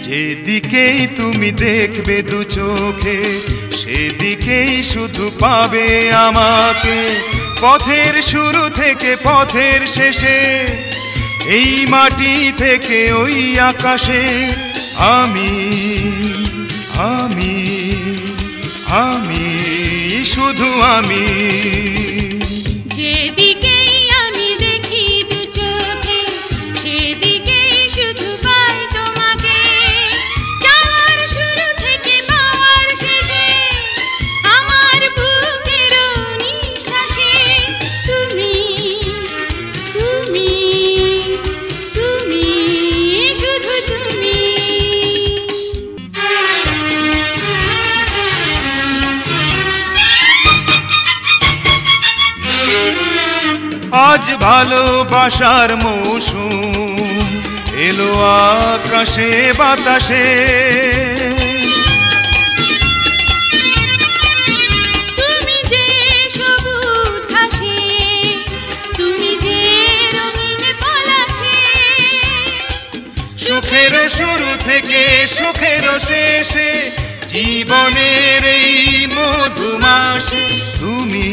যেদিকেই তুমি দেখবে দু চোখে সেদিকেই শুধু পাবে আমাকে। পথের শুরু থেকে পথের শেষে, এই মাটি থেকে ওই আকাশে, আমি আমি আমি শুধু আমি। যেদিকেই আমি দেখি দু চোখে সেদিকেই শুধু পাই তোমাকে। যাওয়ার শুরু থেকে পাওয়ার শেষে, আমার বুকের নিঃশ্বাসে, তুমি তুমি তুমি শুধু তুমি। আজ ভালোবাসার মৌসুম এলো আকাশে বাতাসে। তুমি যে সবুজ ঘাসে, তুমি যে রঙিন পলাশে। সুখের শুরু থেকে সুখের শেষে, জীবনের এই মধুমাসে, তুমি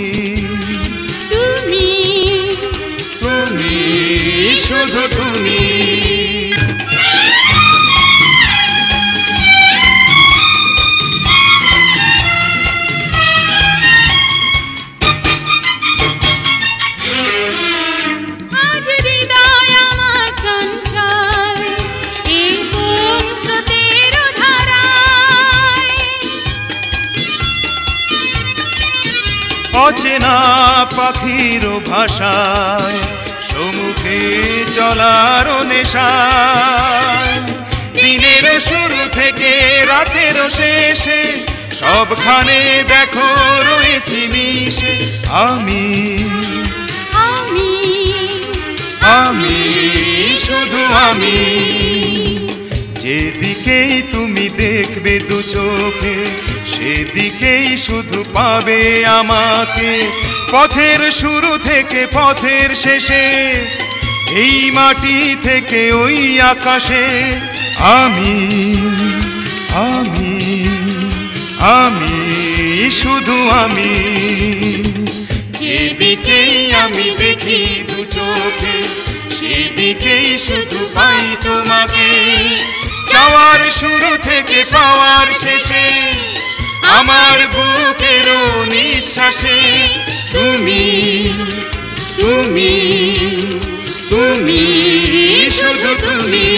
তুমি তুমি শুধু তুমি। আজ হৃদয় আমার চঞ্চল, এই কোন স্রোতের ধারায়। অচেনা পাখির ভাষায়, সম্মুখে চলার নেশায়, দিনের শুরু থেকে রাতের শেষে, সবখানে দেখো রয়েছি মিশে, আমি আমি আমি শুধু আমি। যেদিকেই তুমি দেখবে দু চোখে সেদিকেই শুধু পাবে আমাকে। পথের শুরু থেকে পথের শেষে, এই মাটি থেকে ওই আকাশে, আমি আমি আমি শুধু আমি। যেদিকেই আমি দেখি দু চোখে সেদিকেই শুধু পাই তোমাকে। যাওয়ার শুরু থেকে পাওয়ার শেষে, আমার বুকের নিঃশ্বাসে, তুমি তুমি তুমি শুধু তুমি।